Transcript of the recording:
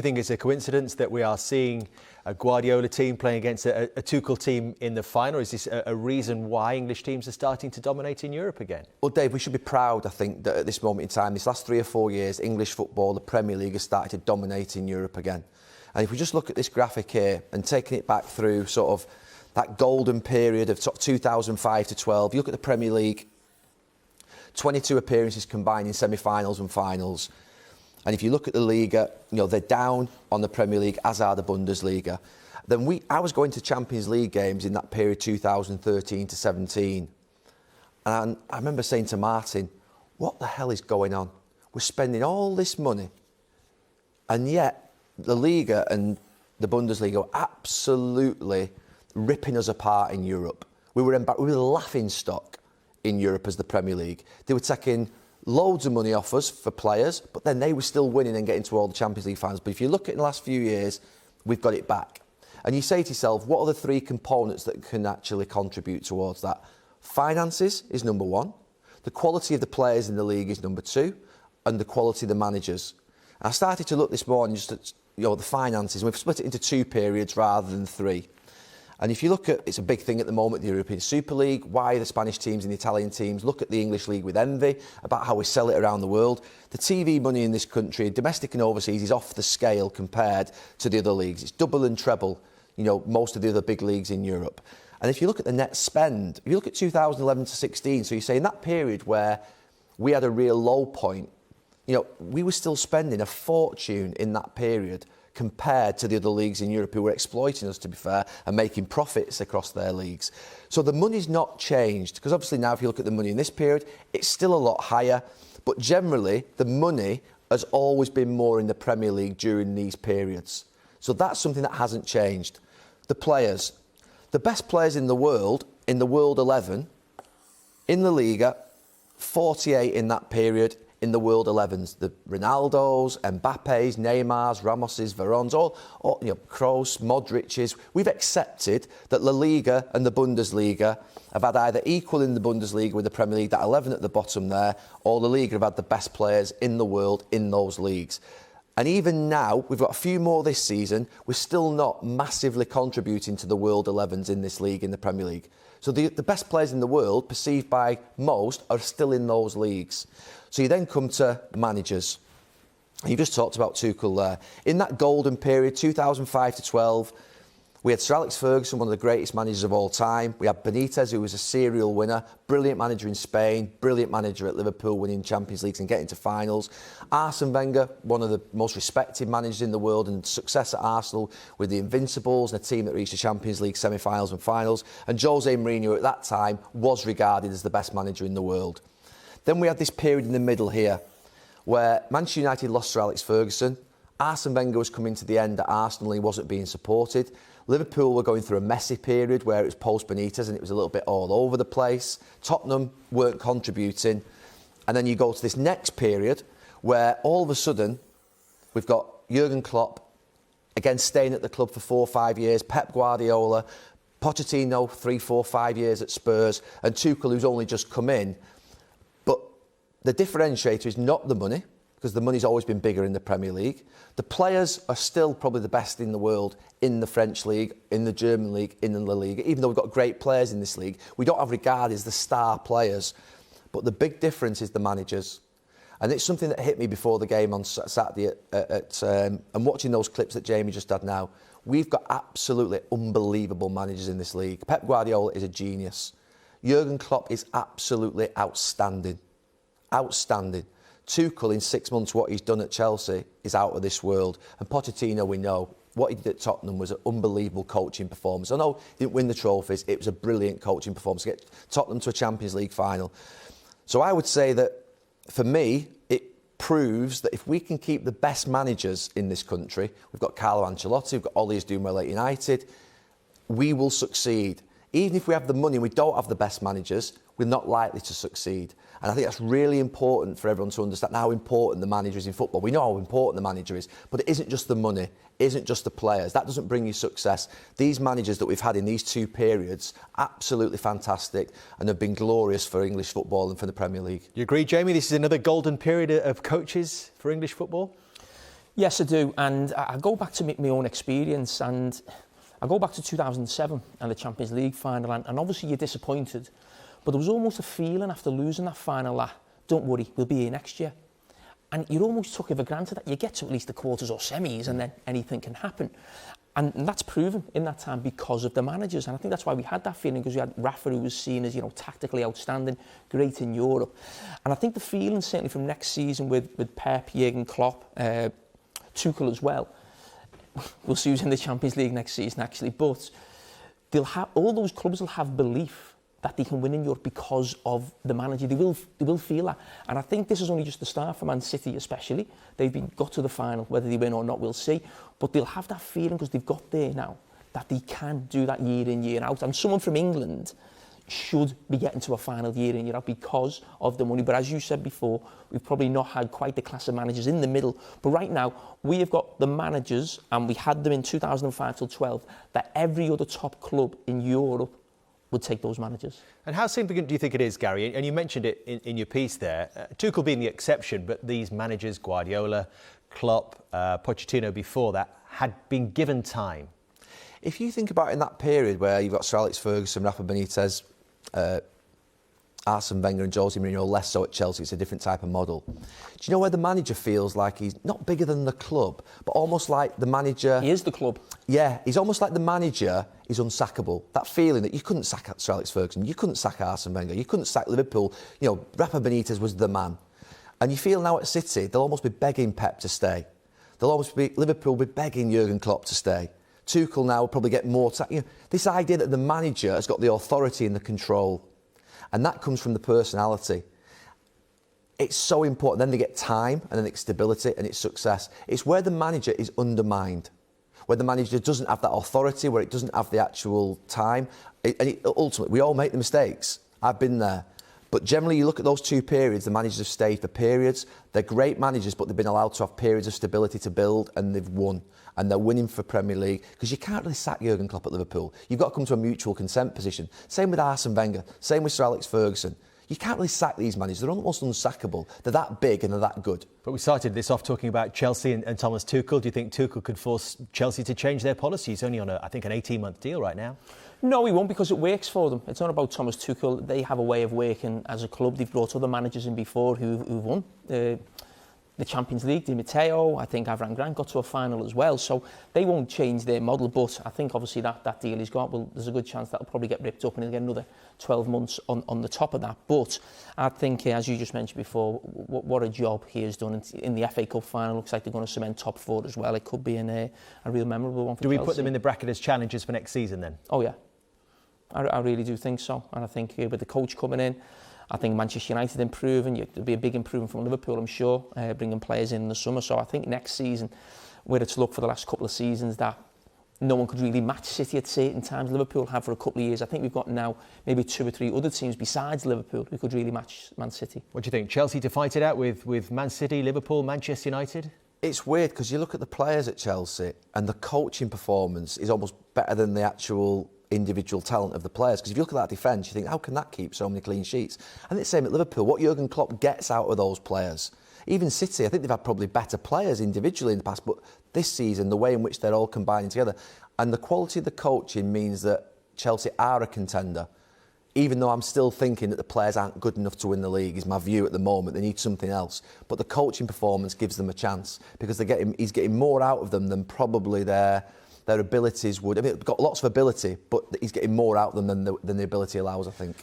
I think it's a coincidence that we are seeing a Guardiola team playing against a Tuchel team in the final. Is this a reason why English teams are starting to dominate in Europe again? Well, Dave, we should be proud, I think, that at this moment in time, this last 3 or 4 years, English football, the Premier League, has started to dominate in Europe again. And if we just look at this graphic here and taking it back through sort of that golden period of 2005 to 12, you look at the Premier League, 22 appearances combined in semi-finals and finals. And if you look at the Liga, they're down on the Premier League, as are the Bundesliga. Then I was going to Champions League games in that period, 2013 to 17. And I remember saying to Martin, what the hell is going on? We're spending all this money. And yet, the Liga and the Bundesliga were absolutely ripping us apart in Europe. We were the laughing stock in Europe as the Premier League. They were taking loads of money off us for players, but then they were still winning and getting to all the Champions League finals. But if you look at in the last few years, we've got it back. And you say to yourself, what are the 3 components that can actually contribute towards that? Finances is number 1. The quality of the players in the league is number 2. And the quality of the managers. And I started to look this morning just at the finances. We've split it into 2 periods rather than 3. And if you look at, it's a big thing at the moment, the European Super League, why the Spanish teams and the Italian teams look at the English League with envy about how we sell it around the world. The TV money in this country, domestic and overseas, is off the scale compared to the other leagues. It's double and treble, most of the other big leagues in Europe. And if you look at the net spend, if you look at 2011 to 16, so you say in that period where we had a real low point, we were still spending a fortune in that period compared to the other leagues in Europe who were exploiting us, to be fair, and making profits across their leagues. So the money's not changed, because obviously now if you look at the money in this period, it's still a lot higher, but generally the money has always been more in the Premier League during these periods. So that's something that hasn't changed. The players. The best players in the world 11, in the Liga, 48 in that period, in the World 11s, the Ronaldos, Mbappes, Neymars, Ramoses, Verones, all Kroos, Modric's. We've accepted that La Liga and the Bundesliga have had either equal in the Bundesliga with the Premier League, that 11 at the bottom there, or the Liga have had the best players in the world in those leagues. And even now, we've got a few more this season, we're still not massively contributing to the World 11s in this league, in the Premier League. So the best players in the world, perceived by most, are still in those leagues. So you then come to managers. You just talked about Tuchel there. In that golden period, 2005 to 12, we had Sir Alex Ferguson, one of the greatest managers of all time. We had Benitez, who was a serial winner, brilliant manager in Spain, brilliant manager at Liverpool, winning Champions Leagues and getting to finals. Arsene Wenger, one of the most respected managers in the world, and success at Arsenal with the Invincibles and a team that reached the Champions League semi-finals and finals. And Jose Mourinho at that time was regarded as the best manager in the world. Then we had this period in the middle here where Manchester United lost Sir Alex Ferguson. Arsene Wenger was coming to the end at Arsenal, he wasn't being supported. Liverpool were going through a messy period where it was post-Benitez and it was a little bit all over the place. Tottenham weren't contributing. And then you go to this next period where all of a sudden we've got Jurgen Klopp, again staying at the club for 4 or 5 years, Pep Guardiola, Pochettino 3, 4, 5 years at Spurs, and Tuchel, who's only just come in. But the differentiator is not the money, because the money's always been bigger in the Premier League. The players are still probably the best in the world in the French League, in the German League, in the La Liga. Even though we've got great players in this league, we don't have regard as the star players. But the big difference is the managers. And it's something that hit me before the game on Saturday and watching those clips that Jamie just had now. We've got absolutely unbelievable managers in this league. Pep Guardiola is a genius. Jurgen Klopp is absolutely outstanding. Outstanding. Tuchel, in 6 months, what he's done at Chelsea is out of this world. And Pochettino, we know, what he did at Tottenham was an unbelievable coaching performance. I know he didn't win the trophies, it was a brilliant coaching performance to get Tottenham to a Champions League final. So I would say that, for me, it proves that if we can keep the best managers in this country, we've got Carlo Ancelotti, we've got Ole who's doing well at United, we will succeed. Even if we have the money and we don't have the best managers, we're not likely to succeed. And I think that's really important for everyone to understand how important the manager is in football. We know how important the manager is, but it isn't just the money, it isn't just the players. That doesn't bring you success. These managers that we've had in these 2 periods, absolutely fantastic and have been glorious for English football and for the Premier League. You agree, Jamie? This is another golden period of coaches for English football? Yes, I do, and I go back to my own experience, and I go back to 2007 and the Champions League final, and obviously you're disappointed, but there was almost a feeling after losing that final that, don't worry, we'll be here next year. And you almost took it for granted that you get to at least the quarters or semis and then anything can happen. And that's proven in that time because of the managers. And I think that's why we had that feeling, because we had Rafa, who was seen as, tactically outstanding, great in Europe. And I think the feeling certainly from next season with Pep, Jurgen Klopp, Tuchel as well, we'll see who's in the Champions League next season actually, but all those clubs will have belief that they can win in Europe because of the manager. They will feel that. And I think this is only just the start for Man City especially. They've got to the final, whether they win or not, we'll see. But they'll have that feeling because they've got there now that they can do that year in, year out. And someone from England should be getting to a final year in, year out because of the money. But as you said before, we've probably not had quite the class of managers in the middle. But right now, we have got the managers, and we had them in 2005 till 12, that every other top club in Europe would take those managers. And how significant do you think it is, Gary? And you mentioned it in your piece there, Tuchel being the exception, but these managers, Guardiola, Klopp, Pochettino before that, had been given time. If you think about in that period where you've got Sir Alex Ferguson, Rafa Benitez, Arsene Wenger and Jose Mourinho, less so at Chelsea, it's a different type of model. Do you know where the manager feels like he's not bigger than the club, but almost like the manager... He is the club. Yeah, he's almost like the manager is unsackable. That feeling that you couldn't sack Sir Alex Ferguson, you couldn't sack Arsene Wenger, you couldn't sack Liverpool. Rafa Benitez was the man. And you feel now at City, they'll almost be begging Pep to stay. Liverpool will be begging Jurgen Klopp to stay. Tuchel now will probably get more... this idea that the manager has got the authority and the control. And that comes from the personality. It's so important. Then they get time, and then it's stability, and it's success. It's where the manager is undermined, where the manager doesn't have that authority, where it doesn't have the actual time. Ultimately, we all make the mistakes. I've been there. But generally, you look at those two periods, the managers have stayed for periods. They're great managers, but they've been allowed to have periods of stability to build, and they've won. And they're winning for Premier League, because you can't really sack Jurgen Klopp at Liverpool. You've got to come to a mutual consent position. Same with Arsene Wenger, same with Sir Alex Ferguson. You can't really sack these managers. They're almost unsackable. They're that big and they're that good. But we started this off talking about Chelsea and Thomas Tuchel. Do you think Tuchel could force Chelsea to change their policy? He's only on, I think, an 18-month deal right now. No, he won't, because it works for them. It's not about Thomas Tuchel. They have a way of working as a club. They've brought other managers in before who've won the Champions League. Di Matteo, I think Avram Grant got to a final as well. So they won't change their model. But I think obviously that deal he's got, well, there's a good chance that'll probably get ripped up and he'll get another 12 months on the top of that. But I think, as you just mentioned before, what a job he has done in the FA Cup final. Looks like they're going to cement top four as well. It could be a real memorable one for Chelsea. Do we put them in the bracket as challengers for next season then? Oh yeah, I really do think so. And I think with the coach coming in, I think Manchester United improving, there'll be a big improvement from Liverpool, I'm sure, bringing players in the summer. So I think next season, where it's looked for the last couple of seasons that no one could really match City at certain times. Liverpool have for a couple of years. I think we've got now maybe 2 or 3 other teams besides Liverpool who could really match Man City. What do you think? Chelsea to fight it out with Man City, Liverpool, Manchester United? It's weird because you look at the players at Chelsea and the coaching performance is almost better than the actual individual talent of the players. Because if you look at that defence, you think, how can that keep so many clean sheets? And it's the same at Liverpool. What Jurgen Klopp gets out of those players, even City, I think they've had probably better players individually in the past, but this season, the way in which they're all combining together, and the quality of the coaching means that Chelsea are a contender. Even though I'm still thinking that the players aren't good enough to win the league, is my view at the moment. They need something else. But the coaching performance gives them a chance because he's getting more out of them than probably their abilities would. I mean, they've got lots of ability, but he's getting more out of them than the ability allows, I think.